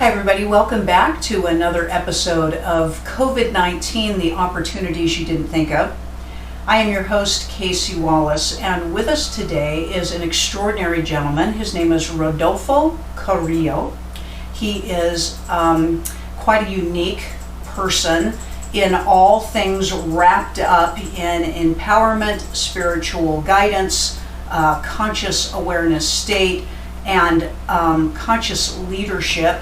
Hi everybody, welcome back to another episode of COVID-19, the opportunities you didn't think of. I am your host, Casey Wallace, and with us today is an extraordinary gentleman. His name is Rodolfo Carrillo. He is quite a unique person in all things wrapped up in empowerment, spiritual guidance, conscious awareness state, and conscious leadership.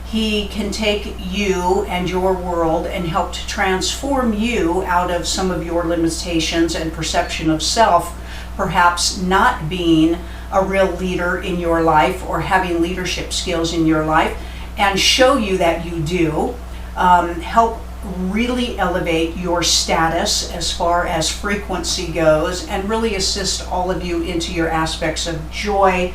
He can take you and your world and help to transform you out of some of your limitations and perception of self, perhaps not being a real leader in your life or having leadership skills in your life, and show you that you do. Help really elevate your status as far as frequency goes, and really assist all of you into your aspects of joy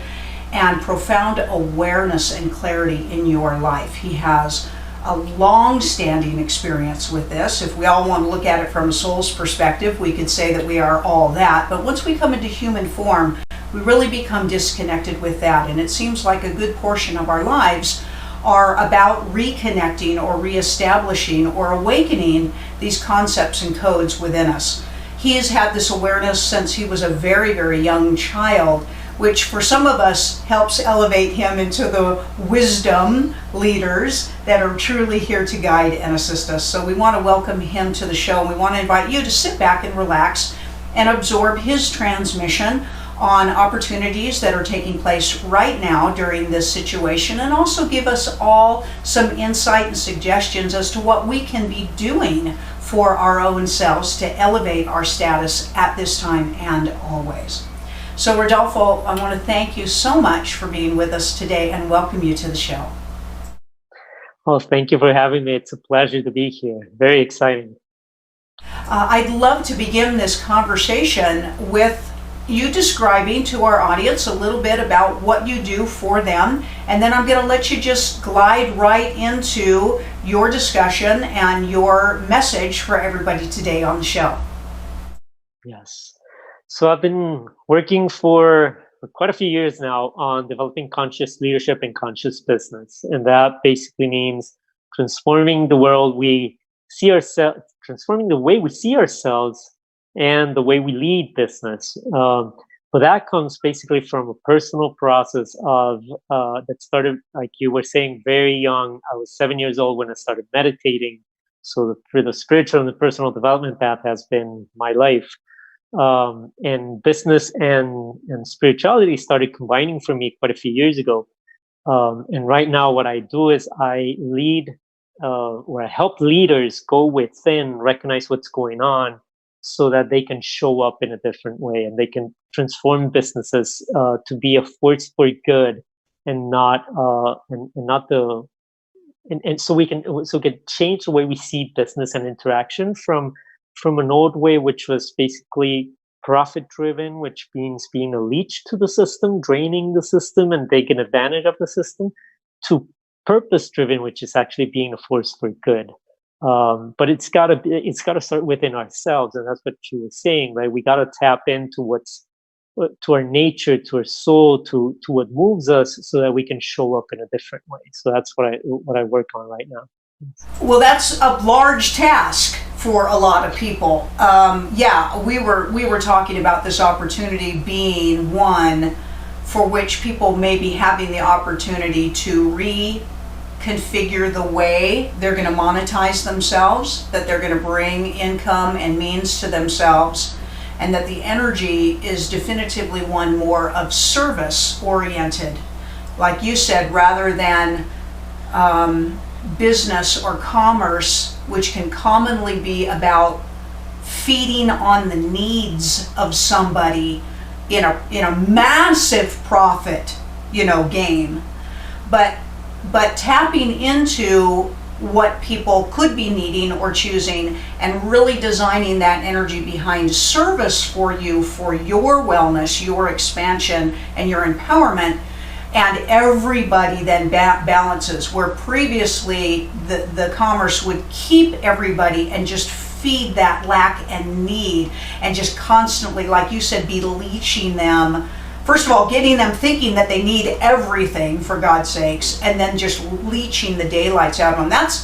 and profound awareness and clarity in your life. He has a long-standing experience with this. If we all want to look at it from a soul's perspective, we could say that we are all that. But once we come into human form, we really become disconnected with that. And it seems like a good portion of our lives are about reconnecting or reestablishing or awakening these concepts and codes within us. He has had this awareness since he was a very, very young child, which for some of us helps elevate him into the wisdom leaders that are truly here to guide and assist us. So we want to welcome him to the show, and we want to invite you to sit back and relax and absorb his transmission on opportunities that are taking place right now during this situation, and also give us all some insight and suggestions as to what we can be doing for our own selves to elevate our status at this time and always. So Rodolfo, I want to thank you so much for being with us today and welcome you to the show. Well, thank you for having me. It's a pleasure to be here. Very exciting. I'd love to begin this conversation with you describing to our audience a little bit about what you do for them, and then I'm going to let you just glide right into your discussion and your message for everybody today on the show. Yes. So I've been working for quite a few years now on developing conscious leadership and conscious business. And that basically means transforming the world we see ourselves, transforming the way we see ourselves and the way we lead business. But that comes basically from a personal process of that started, like you were saying, very young. I was 7 years old when I started meditating. So through the spiritual and the personal development path has been my life. And business and spirituality started combining for me quite a few years ago. And right now what I do is I lead, or I help leaders go within, recognize what's going on so that they can show up in a different way, and they can transform businesses to be a force for good and not so we can change the way we see business and interaction from an old way, which was basically profit-driven, which means being a leech to the system, draining the system and taking advantage of the system, to purpose-driven, which is actually being a force for good. But it's got to start within ourselves, and that's what you were saying, right? We got to tap into to our nature, to our soul, to what moves us, so that we can show up in a different way. So that's what I work on right now. Well, that's a large task for a lot of people. We were talking about this opportunity being one for which people may be having the opportunity to reconfigure the way they're going to monetize themselves, that they're going to bring income and means to themselves, and that the energy is definitively one more of service oriented, like you said, rather than business or commerce, which can commonly be about feeding on the needs of somebody in a massive profit, game, but tapping into what people could be needing or choosing, and really designing that energy behind service for you, for your wellness, your expansion, and your empowerment. And everybody then balances, where previously the commerce would keep everybody and just feed that lack and need, and just constantly, like you said, be leeching them first of all, getting them thinking that they need everything, for God's sakes, and then just leeching the daylights out of them. That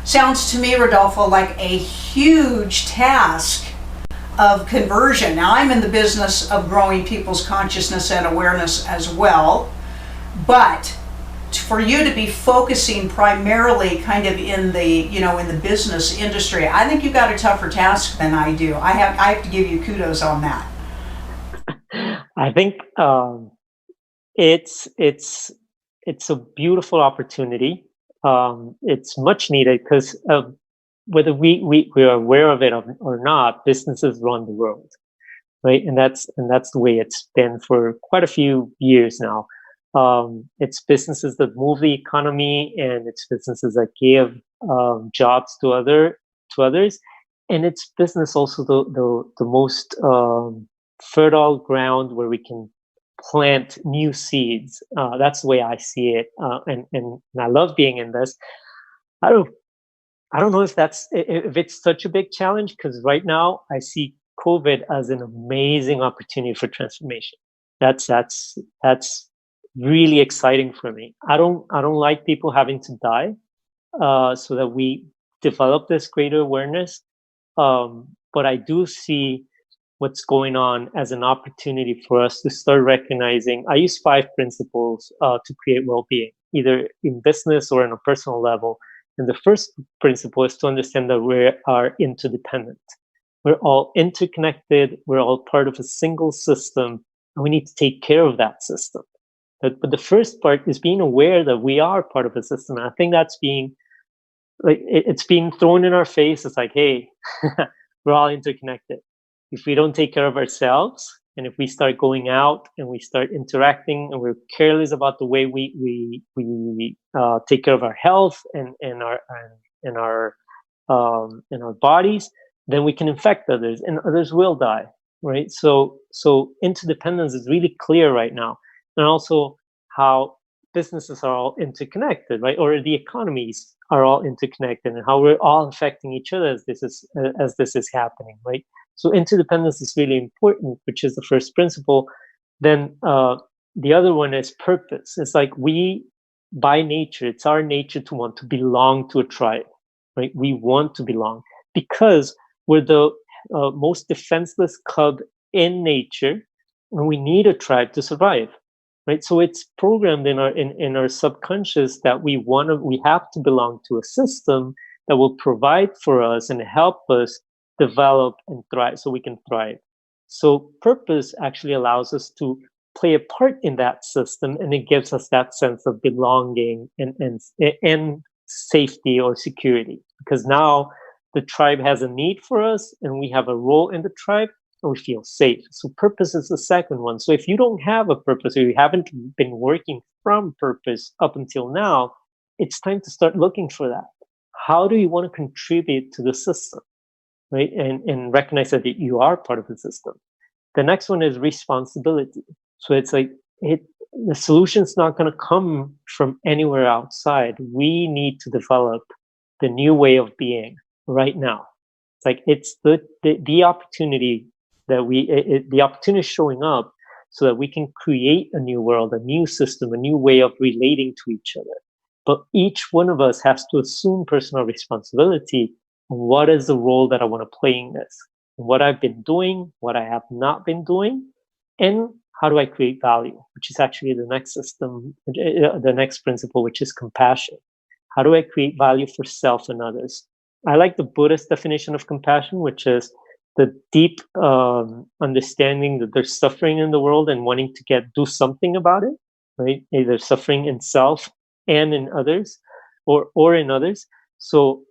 sounds to me, Rodolfo, like a huge task of conversion. Now, I'm in the business of growing people's consciousness and awareness as well, but for you to be focusing primarily kind of in the, in the business industry, I think you've got a tougher task than I do. I have to give you kudos on that. I think it's a beautiful opportunity. It's much needed because whether we are aware of it or not, businesses run the world, right? And that's the way it's been for quite a few years now. It's businesses that move the economy, and it's businesses that give jobs to others, and it's business also the most fertile ground where we can plant new seeds. That's the way I see it, and I love being in this. I don't know if it's such a big challenge, because right now I see COVID as an amazing opportunity for transformation. That's really exciting for me. I don't like people having to die, so that we develop this greater awareness. But I do see what's going on as an opportunity for us to start recognizing. I use 5 principles to create well-being, either in business or on a personal level. And the first principle is to understand that we are interdependent. We're all interconnected. We're all part of a single system, and we need to take care of that system. But the first part is being aware that we are part of a system. And I think that's it's being thrown in our face. It's like, hey, we're all interconnected. If we don't take care of ourselves, and if we start going out and we start interacting, and we're careless about the way we take care of our health and our bodies, then we can infect others, and others will die, right? So interdependence is really clear right now. And also how businesses are all interconnected, right? Or the economies are all interconnected, and how we're all affecting each other as this is happening, right? So interdependence is really important, which is the first principle. Then the other one is purpose. It's like by nature, it's our nature to want to belong to a tribe, right? We want to belong because we're the most defenseless cub in nature, and we need a tribe to survive. Right, so it's programmed in our subconscious that we have to belong to a system that will provide for us and help us develop and thrive, so we can thrive. So purpose actually allows us to play a part in that system, and it gives us that sense of belonging and safety or security, because now the tribe has a need for us, and we have a role in the tribe, and we feel safe. So purpose is the second one. So if you don't have a purpose, or you haven't been working from purpose up until now, it's time to start looking for that. How do you want to contribute to the system, right? And recognize that you are part of the system. The next one is responsibility. So it's like the solution's not going to come from anywhere outside. We need to develop the new way of being right now. It's like it's the opportunity that the opportunity is showing up so that we can create a new world, a new system, a new way of relating to each other. But each one of us has to assume personal responsibility. What is the role that I want to play in this? What I've been doing, what I have not been doing, and how do I create value, which is actually the next system, the next principle, which is compassion. How do I create value for self and others? I like the Buddhist definition of compassion, which is the deep understanding that there's suffering in the world and wanting to do something about it, right? Either suffering in self and in others, or in others. So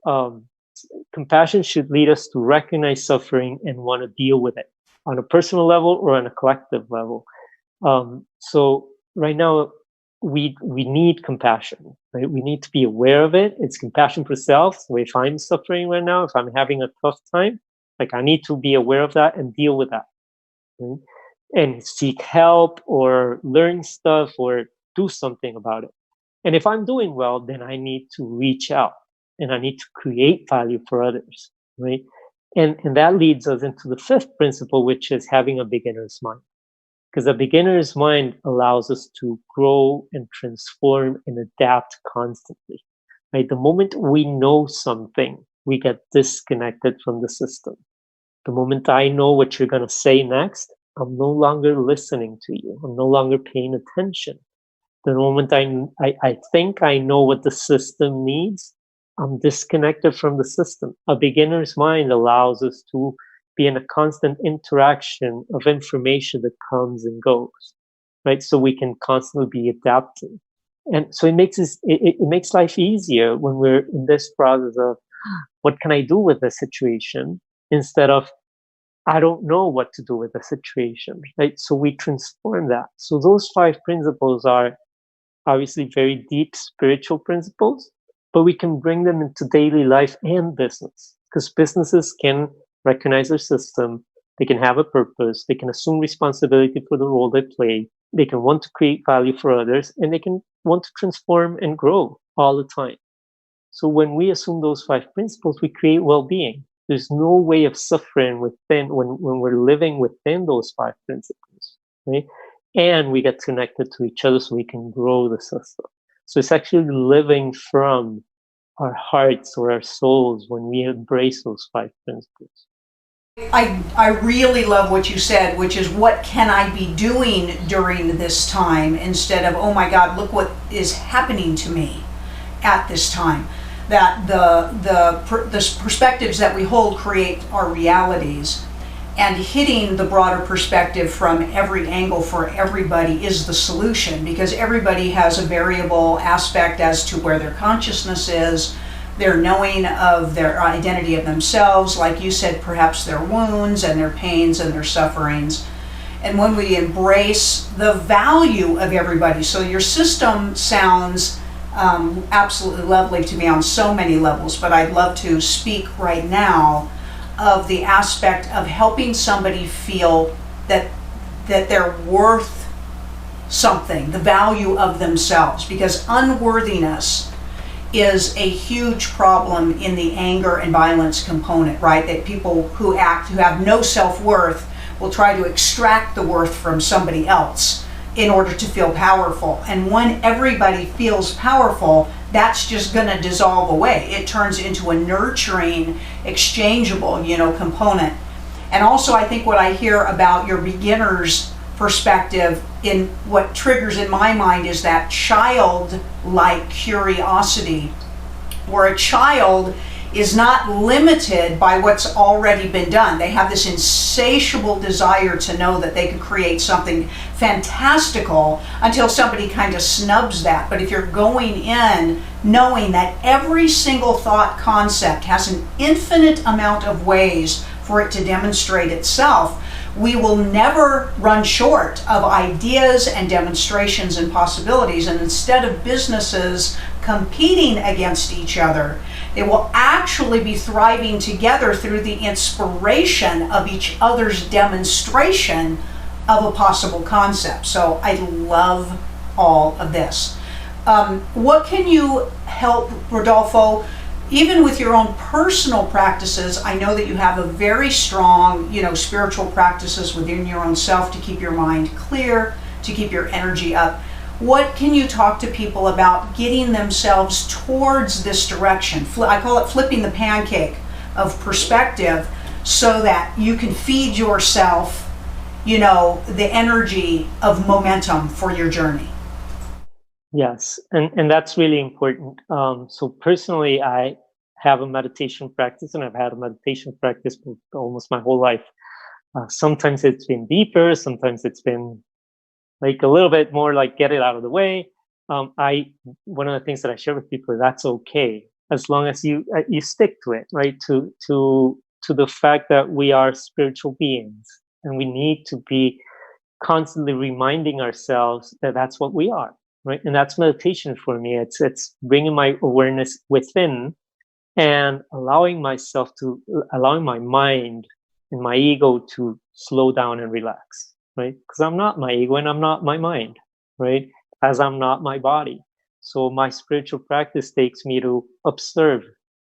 compassion should lead us to recognize suffering and want to deal with it on a personal level or on a collective level. So right now, we need compassion, right? We need to be aware of it. It's compassion for self. So if I'm suffering right now, if I'm having a tough time, like I need to be aware of that and deal with that, right? And seek help or learn stuff or do something about it. And if I'm doing well, then I need to reach out and I need to create value for others, right? And that leads us into the fifth principle, which is having a beginner's mind. because a beginner's mind allows us to grow and transform and adapt constantly. Right? The moment we know something, we get disconnected from the system. The moment I know what you're going to say next, I'm no longer listening to you. I'm no longer paying attention. The moment I think I know what the system needs, I'm disconnected from the system. A beginner's mind allows us to be in a constant interaction of information that comes and goes, right? So we can constantly be adapting. And so it makes it makes life easier when we're in this process of what can I do with the situation, instead of I don't know what to do with the situation, right? So we transform that. So those 5 principles are obviously very deep spiritual principles, but we can bring them into daily life and business, because businesses can recognize their system, they can have a purpose, they can assume responsibility for the role they play, they can want to create value for others, and they can want to transform and grow all the time. So when we assume those 5 principles, we create well-being. There's no way of suffering within when we're living within those 5 principles, right? And we get connected to each other so we can grow the system. So it's actually living from our hearts or our souls when we embrace those 5 principles. I really love what you said, which is what can I be doing during this time, instead of, oh my God, look what is happening to me at this time. That the perspectives that we hold create our realities, and hitting the broader perspective from every angle for everybody is the solution, because everybody has a variable aspect as to where their consciousness is, their knowing of their identity of themselves, like you said, perhaps their wounds and their pains and their sufferings. And when we embrace the value of everybody, so your system sounds absolutely lovely to me on so many levels, but I'd love to speak right now of the aspect of helping somebody feel that they're worth something, the value of themselves, because unworthiness is a huge problem in the anger and violence component, right? That people who have no self-worth will try to extract the worth from somebody else in order to feel powerful. And when everybody feels powerful, that's just going to dissolve away. It turns into a nurturing, exchangeable, component. And also, I think what I hear about your beginner's perspective, in what triggers in my mind, is that childlike curiosity, where a child is not limited by what's already been done. They have this insatiable desire to know that they could create something fantastical until somebody kind of snubs that. But if you're going in knowing that every single thought concept has an infinite amount of ways for it to demonstrate itself, we will never run short of ideas and demonstrations and possibilities. And instead of businesses competing against each other, they will actually be thriving together through the inspiration of each other's demonstration of a possible concept. So I love all of this. What can you help, Rodolfo, even with your own personal practices? I know that you have a very strong, spiritual practices within your own self to keep your mind clear, to keep your energy up. What can you talk to people about getting themselves towards this direction? I call it flipping the pancake of perspective, so that you can feed yourself, the energy of momentum for your journey. Yes, and that's really important. So personally, I have a meditation practice, and I've had a meditation practice for almost my whole life. Sometimes it's been deeper, sometimes it's been like a little bit more like get it out of the way. One of the things that I share with people is that's okay, as long as you stick to it, right? To the fact that we are spiritual beings, and we need to be constantly reminding ourselves that that's what we are, right? And that's meditation for me. It's bringing my awareness within and allowing my mind and my ego to slow down and relax, right? Because I'm not my ego and I'm not my mind, right? As I'm not my body. So my spiritual practice takes me to observe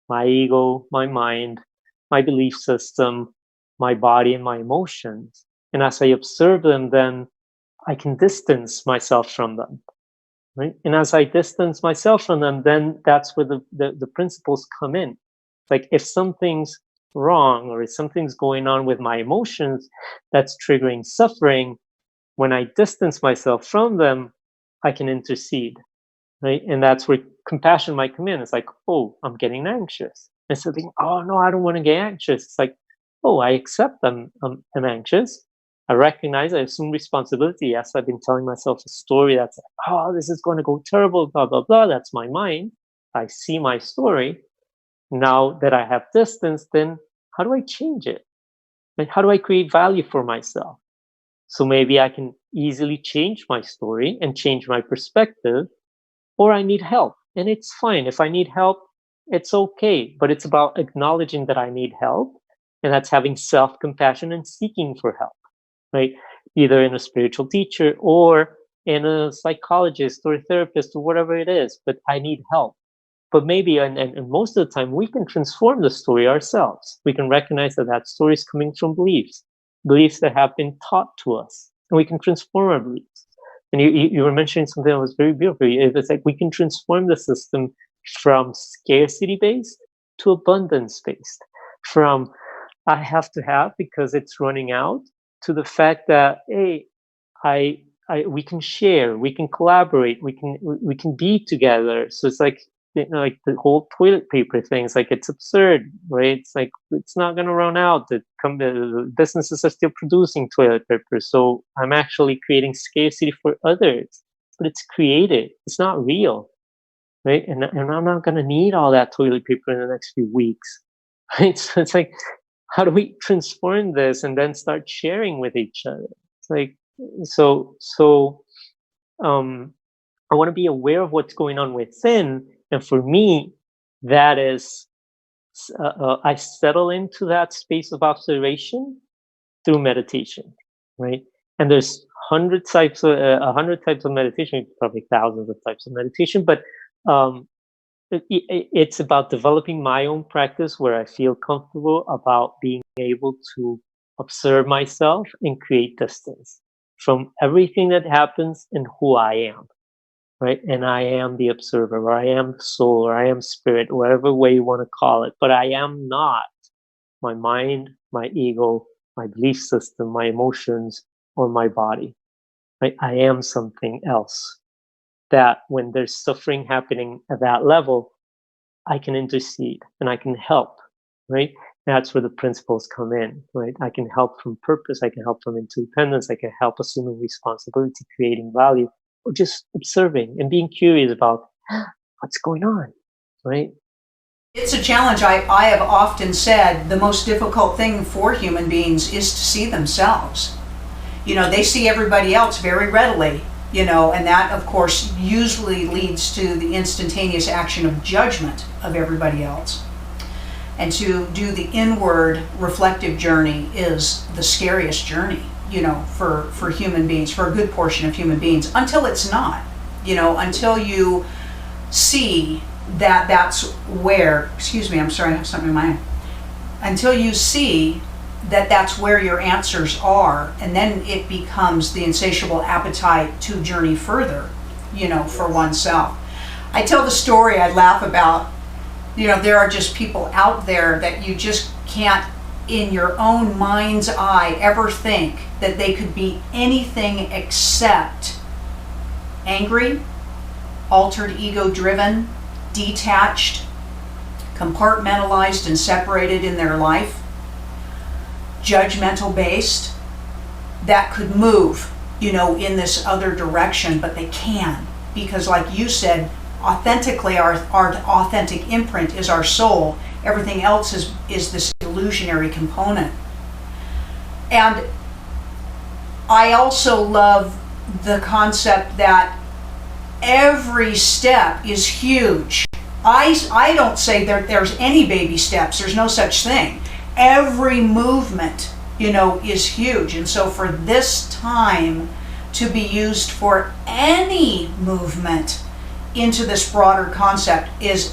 my ego, my mind, my belief system, my body, and my emotions. And as I observe them, then I can distance myself from them, right? And as I distance myself from them, then that's where the principles come in. Like if something's wrong or if something's going on with my emotions that's triggering suffering, when I distance myself from them, I can intercede, right? And that's where compassion might come in. It's like, oh, I'm getting anxious. Instead of thinking, oh no, I don't want to get anxious. It's like, oh, I accept I'm anxious. I recognize, I assume responsibility. Yes, I've been telling myself a story that's like, oh, this is going to go terrible, blah, blah, blah. That's my mind. I see my story. Now that I have distance, then how do I change it? Like, how do I create value for myself? So maybe I can easily change my story and change my perspective, or I need help. And it's fine. If I need help, it's okay. But it's about acknowledging that I need help. And that's having self compassion and seeking for help, right? Either in a spiritual teacher or in a psychologist or a therapist or whatever it is. But I need help. But maybe, and most of the time, we can transform the story ourselves. We can recognize that that story is coming from beliefs that have been taught to us. And we can transform our beliefs. And you were mentioning something that was very beautiful. It's like we can transform the system from scarcity-based to abundance-based. From I have to have because it's running out to the fact that, hey, we can share, we can collaborate, we can be together. So it's like, like the whole toilet paper thing. It's like, it's absurd, right? It's like, it's not going to run out. The businesses are still producing toilet paper. So I'm actually creating scarcity for others, but it's created. It's not real, right? And I'm not going to need all that toilet paper in the next few weeks, right? So it's like, how do we transform this and then start sharing with each other? It's like, I want to be aware of what's going on within. And for me, that is, I settle into that space of observation through meditation, right? And there's 100 types of meditation, probably thousands of types of meditation, but it's about developing my own practice where I feel comfortable about being able to observe myself and create distance from everything that happens and who I am. Right? And I am the observer, or I am the soul, or I am spirit, whatever way you want to call it. But I am not my mind, my ego, my belief system, my emotions, or my body. Right? I am something else. That when there's suffering happening at that level, I can intercede and I can help. Right? That's where the principles come in. Right? I can help from purpose. I can help from interdependence. I can help assuming responsibility, creating value. Or just observing and being curious about what's going on, right? It's a challenge. I have often said the most difficult thing for human beings is to see themselves. They see everybody else very readily, and that, of course, usually leads to the instantaneous action of judgment of everybody else. And to do the inward reflective journey is the scariest journey, for human beings, for a good portion of human beings, until it's not, until you see that that's where, excuse me, I'm sorry, I have something in my eye. Until you see that that's where your answers are, and then it becomes the insatiable appetite to journey further, for oneself. I tell the story, I laugh about, there are just people out there that you just can't, in your own mind's eye, ever think that they could be anything except angry, altered ego driven, detached, compartmentalized and separated in their life, judgmental based, that could move, in this other direction, but they can, because like you said, authentically, our authentic imprint is our soul. Everything else is this illusionary component. And I also love the concept that every step is huge. I don't say there's any baby steps. There's no such thing. Every movement, is huge. And so for this time to be used for any movement into this broader concept is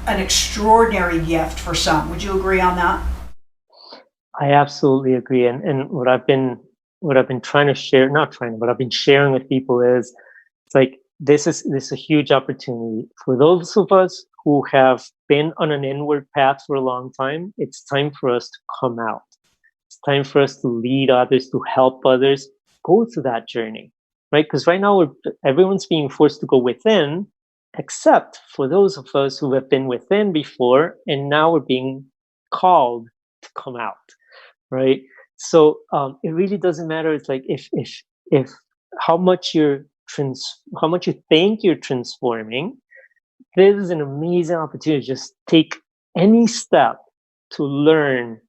an extraordinary gift for some. Would you agree on that? I absolutely agree. And what I've been what I've been trying to share, not trying, but I've been sharing with people is, it's like, this is a huge opportunity for those of us who have been on an inward path for a long time. It's time for us to come out. It's time for us to lead others, to help others go through that journey, right? Because right now everyone's being forced to go within, except for those of us who have been within before, and now we're being called to come out, right? So it really doesn't matter. It's like if how much how much you think you're transforming. This is an amazing opportunity. Just take any step to learn,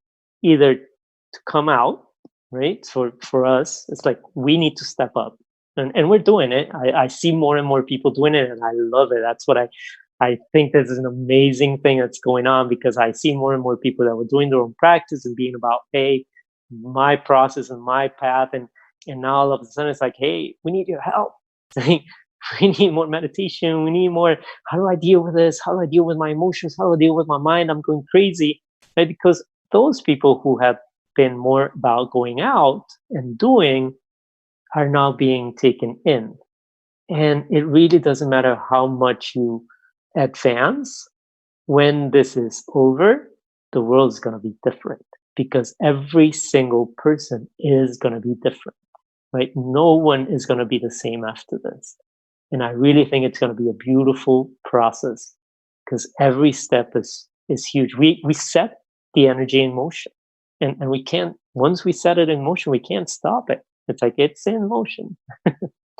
either to come out, right? For us, it's like we need to step up, and we're doing it. I see more and more people doing it, and I love it. That's what I think this is an amazing thing that's going on, because I see more and more people that were doing their own practice and being about, hey, my process and my path, and now all of a sudden it's like, hey, we need your help. We need more meditation. We need more. How do I deal with this? How do I deal with my emotions? How do I deal with my mind? I'm going crazy, right? Because those people who have been more about going out and doing are now being taken in. And it really doesn't matter how much you advance. When this is over, the world is going to be different, because every single person is going to be different, right? No one is going to be the same after this. And I really think it's going to be a beautiful process, because every step is huge. We set the energy in motion, and we can't, once we set it in motion, we can't stop it. It's like, it's in motion.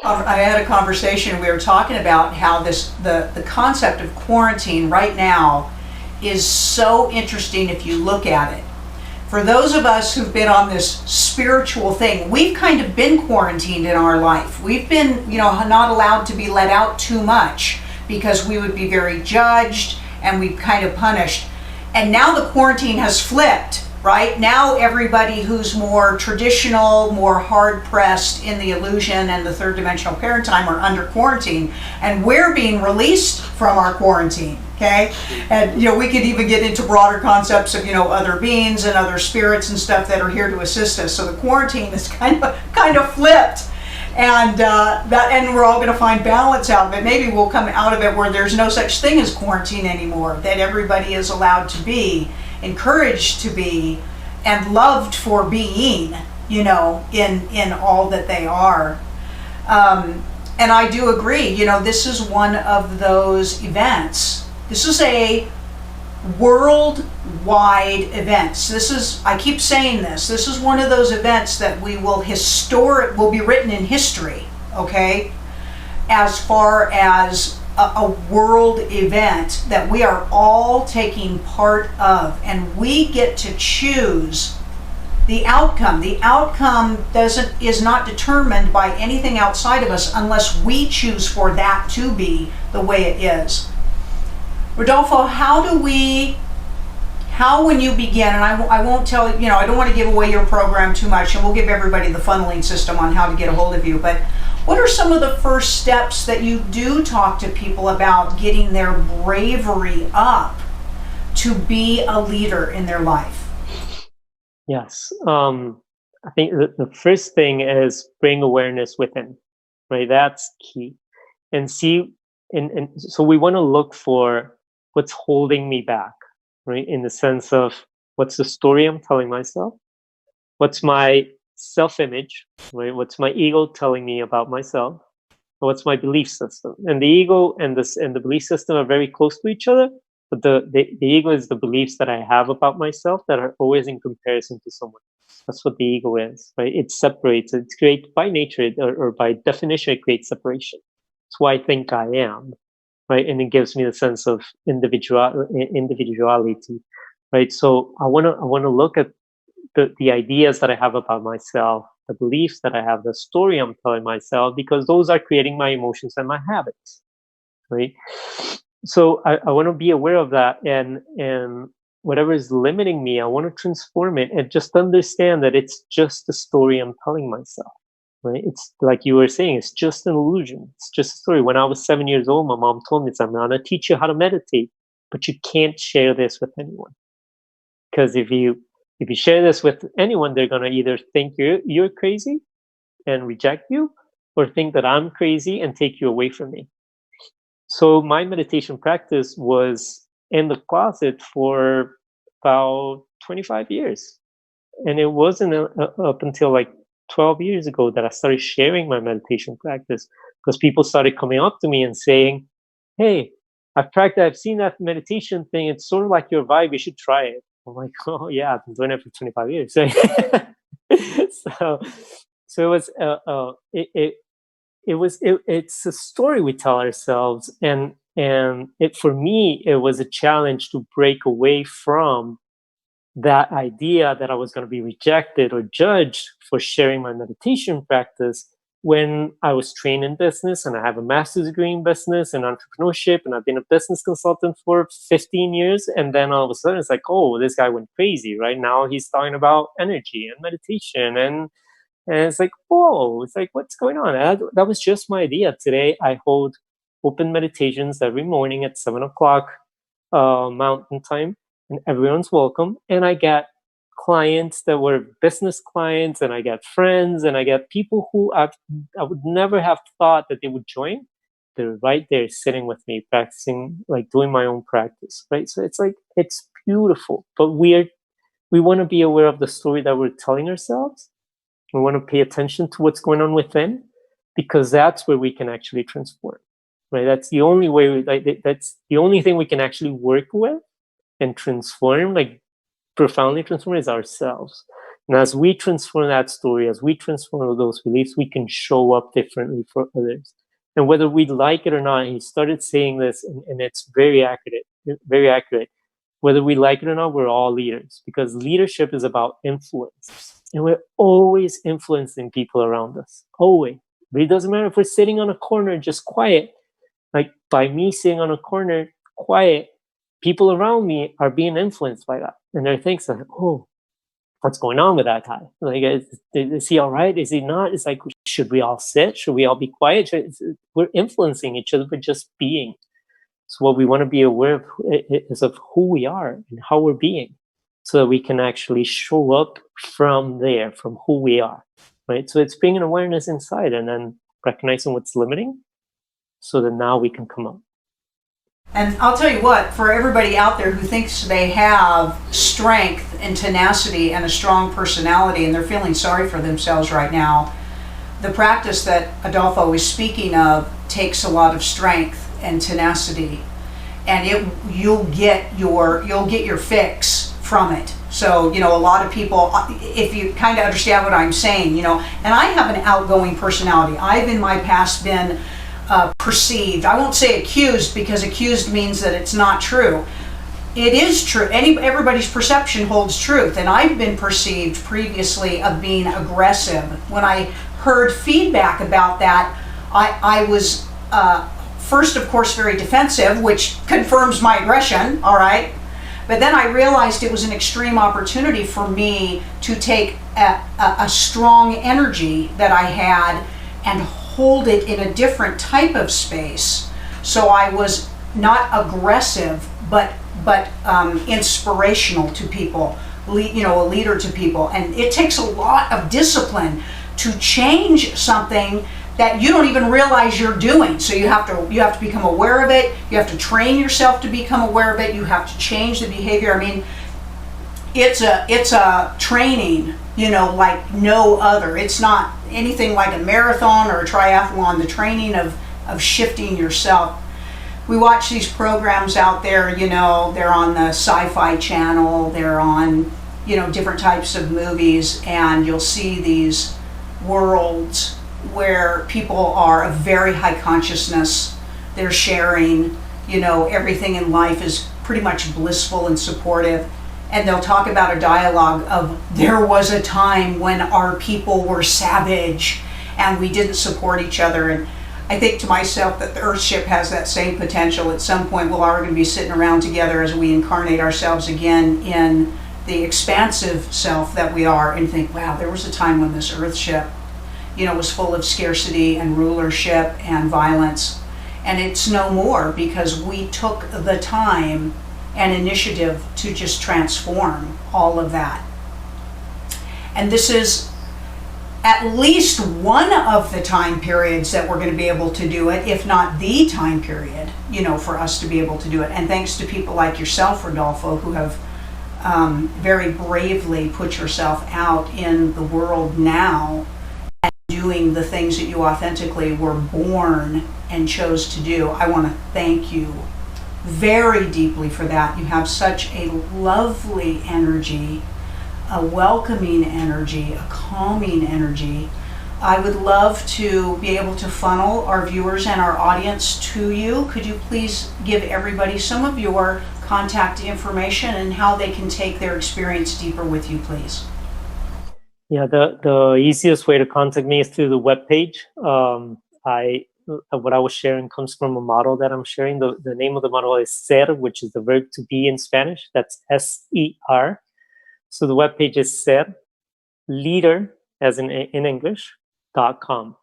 I had a conversation. We were talking about how the concept of quarantine right now is so interesting if you look at it. For those of us who've been on this spiritual thing, we've kind of been quarantined in our life. We've been, not allowed to be let out too much, because we would be very judged and we'd kind of punished. And now the quarantine has flipped, right? Now everybody who's more traditional, more hard-pressed in the illusion and the third dimensional paradigm are under quarantine, and we're being released from our quarantine, okay? And we could even get into broader concepts of other beings and other spirits and stuff that are here to assist us. So the quarantine is kind of flipped, and and we're all going to find balance out of it. Maybe we'll come out of it where there's no such thing as quarantine anymore, that everybody is allowed to be, encouraged to be, and loved for being, in all that they are. And I do agree, this is one of those events. This is a worldwide event. I keep saying this is one of those events that will be written in history, okay? As far as a world event that we are all taking part of, and we get to choose the outcome. The outcome is not determined by anything outside of us, unless we choose for that to be the way it is. Rodolfo, when you begin, and I won't tell, I don't want to give away your program too much, and we'll give everybody the funneling system on how to get a hold of you, but what are some of the first steps that you do talk to people about getting their bravery up to be a leader in their life? Yes. I think the first thing is bring awareness within, right? That's key. And see, and so we want to look for what's holding me back, right? In the sense of, what's the story I'm telling myself? What's my self-image, right? What's my ego telling me about myself? What's my belief system? And the ego and the belief system are very close to each other, but the ego is the beliefs that I have about myself that are always in comparison to someone. That's what the ego is, right? It separates. It's created by nature, or by definition, it creates separation. It's who I think I am, right? And it gives me the sense of individuality, right? So I want to look at the ideas that I have about myself, the beliefs that I have, the story I'm telling myself, because those are creating my emotions and my habits, right? So I want to be aware of that, and whatever is limiting me, I want to transform it, and just understand that it's just a story I'm telling myself, right? It's like you were saying, it's just an illusion. It's just a story. When I was 7 years old, my mom told me, I'm going to teach you how to meditate, but you can't share this with anyone, because if you If you share this with anyone, they're going to either think you're crazy and reject you, or think that I'm crazy and take you away from me. So my meditation practice was in the closet for about 25 years. And it wasn't up until like 12 years ago that I started sharing my meditation practice, because people started coming up to me and saying, hey, I've seen that meditation thing. It's sort of like your vibe. You should try it. I'm like, oh yeah, I've been doing it for 25 years. So it's a story we tell ourselves, and it, for me, it was a challenge to break away from that idea that I was going to be rejected or judged for sharing my meditation practice, when I was trained in business and I have a master's degree in business and entrepreneurship, and I've been a business consultant for 15 years. And then all of a sudden it's like, oh, this guy went crazy. Right now he's talking about energy and meditation, and it's like, whoa, it's like, what's going on? That was just my idea. Today I hold open meditations every morning at 7 o'clock Mountain Time, and everyone's welcome. And I get clients that were business clients, and I get friends, and I get people who I would never have thought that they would join. They're right there sitting with me, practicing, like doing my own practice, right? So it's like, it's beautiful. But we want to be aware of the story that we're telling ourselves. We want to pay attention to what's going on within, because that's where we can actually transform, right? That's the only way, that's the only thing we can actually work with and transform, like profoundly transform, is ourselves. And as we transform that story, as we transform those beliefs, we can show up differently for others. And whether we like it or not, he started saying this, and it's very accurate, very accurate. Whether we like it or not, we're all leaders, because leadership is about influence. And we're always influencing people around us, always. But it doesn't matter if we're sitting on a corner just quiet. Like, by me sitting on a corner quiet, people around me are being influenced by that. And they're thinking, like, oh, what's going on with that guy? Like, is he all right? Is he not? It's like, should we all sit? Should we all be quiet? We're influencing each other by just being. So what we want to be aware of is of who we are and how we're being, so that we can actually show up from there, from who we are, right? So it's bringing awareness inside and then recognizing what's limiting, so that now we can come up. And I'll tell you what, for everybody out there who thinks they have strength and tenacity and a strong personality, and they're feeling sorry for themselves right now, the practice that Rodolfo was speaking of takes a lot of strength and tenacity, and you'll get your fix from it. So, a lot of people, if you kind of understand what I'm saying, and I have an outgoing personality. I've in my past been perceived, I won't say accused, because accused means that it's not true. It is true. Everybody's perception holds truth, and I've been perceived previously of being aggressive. When I heard feedback about that, I was first, of course, very defensive, which confirms my aggression, all right? But then I realized it was an extreme opportunity for me to take a strong energy that I had and hold it in a different type of space. So I was not aggressive, but inspirational to people, a leader to people. And it takes a lot of discipline to change something that you don't even realize you're doing. So you have to become aware of it. You have to train yourself to become aware of it. You have to change the behavior. I mean, it's a training, like no other. It's not anything like a marathon or a triathlon. The training of shifting yourself. We watch these programs out there, they're on the Sci-Fi Channel, they're on, different types of movies, and you'll see these worlds where people are of very high consciousness. They're sharing, everything in life is pretty much blissful and supportive. And they'll talk about a dialogue of, there was a time when our people were savage and we didn't support each other. And I think to myself that the Earthship has that same potential. At some point, we're all going to be sitting around together as we incarnate ourselves again in the expansive self that we are, and think, wow, there was a time when this Earthship, was full of scarcity and rulership and violence. And it's no more, because we took the time and initiative to just transform all of that. And this is at least one of the time periods that we're going to be able to do it, if not the time period, for us to be able to do it. And thanks to people like yourself, Rodolfo, who have very bravely put yourself out in the world now and doing the things that you authentically were born and chose to do. I want to thank you very deeply for that. You have such a lovely energy, a welcoming energy, a calming energy. I would love to be able to funnel our viewers and our audience to you. Could you please give everybody some of your contact information and how they can take their experience deeper with you, please? Yeah, the easiest way to contact me is through the webpage. What I was sharing comes from a model that I'm sharing. The name of the model is ser, which is the verb to be in Spanish. That's S-E-R. So the webpage is ser, leader, as in English, .com.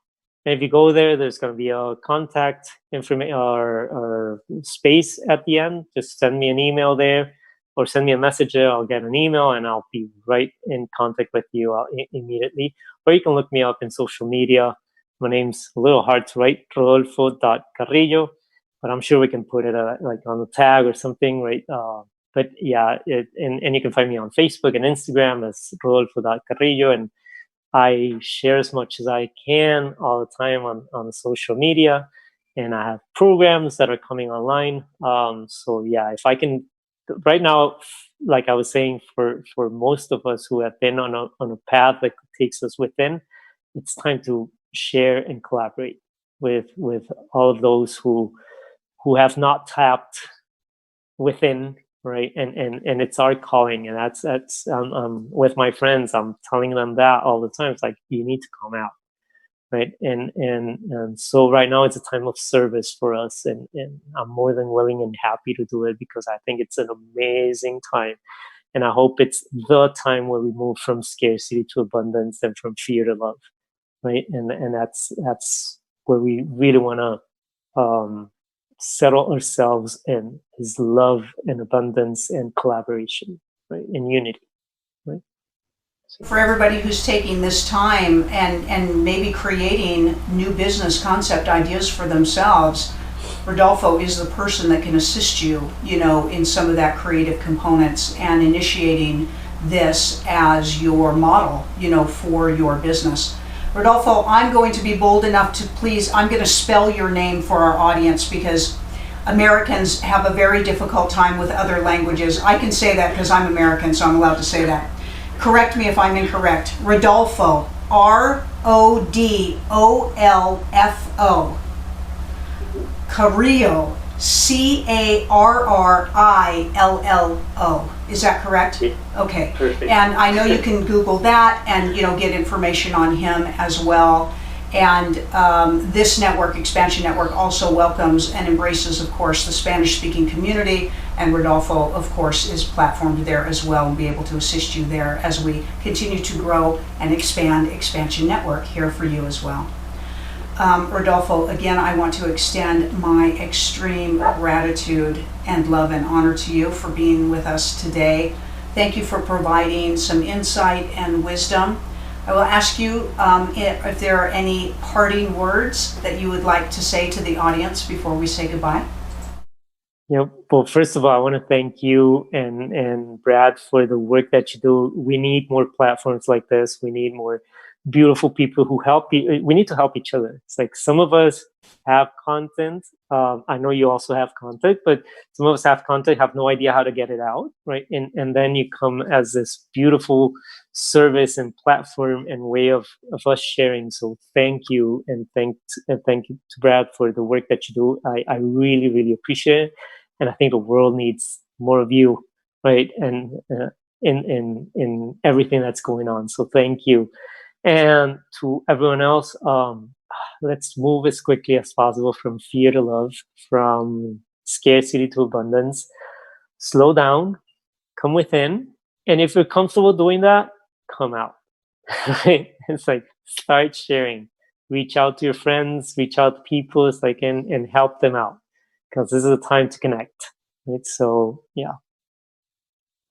And if you go there, there's going to be a contact information or space at the end. Just send me an email there or send me a message there. I'll get an email and I'll be right in contact with you immediately. Or you can look me up in social media. My name's a little hard to write, Rodolfo.Carrillo, but I'm sure we can put it like on the tag or something, right? But yeah, and you can find me on Facebook and Instagram as Rodolfo.Carrillo. And I share as much as I can all the time on social media. And I have programs that are coming online. So yeah, if I can, right now, like I was saying, for most of us who have been on a path that takes us within, it's time to share and collaborate with all of those who have not tapped within, right? And it's our calling, and that's with my friends, I'm telling them that all the time. It's like, you need to come out, right? And so right now it's a time of service for us, and I'm more than willing and happy to do it because I think it's an amazing time. And I hope it's the time where we move from scarcity to abundance and from fear to love, right? And that's where we really want to settle ourselves in his love and abundance and collaboration, right? And unity, right? So. For everybody who's taking this time and maybe creating new business concept ideas for themselves, Rodolfo is the person that can assist you, in some of that creative components and initiating this as your model, for your business. Rodolfo, I'm going to be bold enough to I'm going to spell your name for our audience because Americans have a very difficult time with other languages. I can say that because I'm American, so I'm allowed to say that. Correct me if I'm incorrect. Rodolfo, R-O-D-O-L-F-O. Carrillo, C-A-R-R-I-L-L-O. Is that correct? Yeah. Okay. Perfect. And I know you can Google that and get information on him as well. And this network, Xpnsion Network, also welcomes and embraces, of course, the Spanish-speaking community. And Rodolfo, of course, is platformed there as well and be able to assist you there as we continue to grow and expand Xpnsion Network here for you as well. Rodolfo, again, I want to extend my extreme gratitude and love and honor to you for being with us today. Thank you for providing some insight and wisdom. I will ask you if there are any parting words that you would like to say to the audience before we say goodbye. Yeah, well, first of all, I want to thank you and Brad for the work that you do. We need more platforms like this. We need more beautiful people who help you. We need to help each other. It's like some of us have content. I know you also have content, but some of us have content, have no idea how to get it out, right? And then you come as this beautiful service and platform and way of us sharing. So thank you, and thank you to Brad for the work that you do. I really, really appreciate it. And I think the world needs more of you, right? And in everything that's going on. So thank you. And to everyone else, let's move as quickly as possible from fear to love, from scarcity to abundance. Slow down, come within. And if you're comfortable doing that, come out. Right? It's like, start sharing. Reach out to your friends, reach out to people, it's like, and help them out. Because this is a time to connect. Right? So, yeah.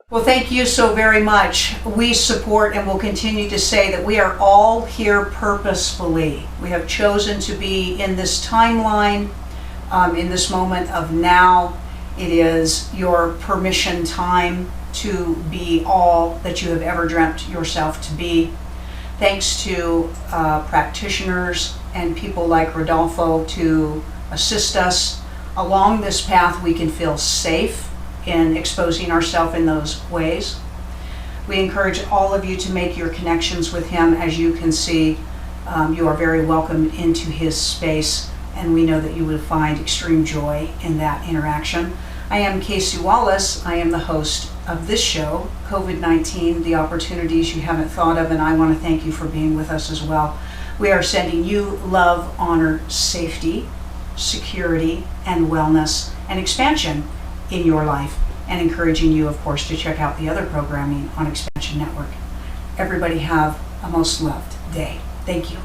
Well, thank you so very much. We support and will continue to say that we are all here purposefully. We have chosen to be in this timeline, in this moment of now. It is your permission time to be all that you have ever dreamt yourself to be. Thanks to practitioners and people like Rodolfo to assist us along this path. We can feel safe in exposing ourselves in those ways. We encourage all of you to make your connections with him. As you can see, you are very welcome into his space, and we know that you will find extreme joy in that interaction. I am Casey Wallace. I am the host of this show, COVID-19, the opportunities you haven't thought of, and I want to thank you for being with us as well. We are sending you love, honor, safety, security, and wellness, and expansion in your life, and encouraging you, of course, to check out the other programming on Xpnsion Network. Everybody have a most loved day. Thank you.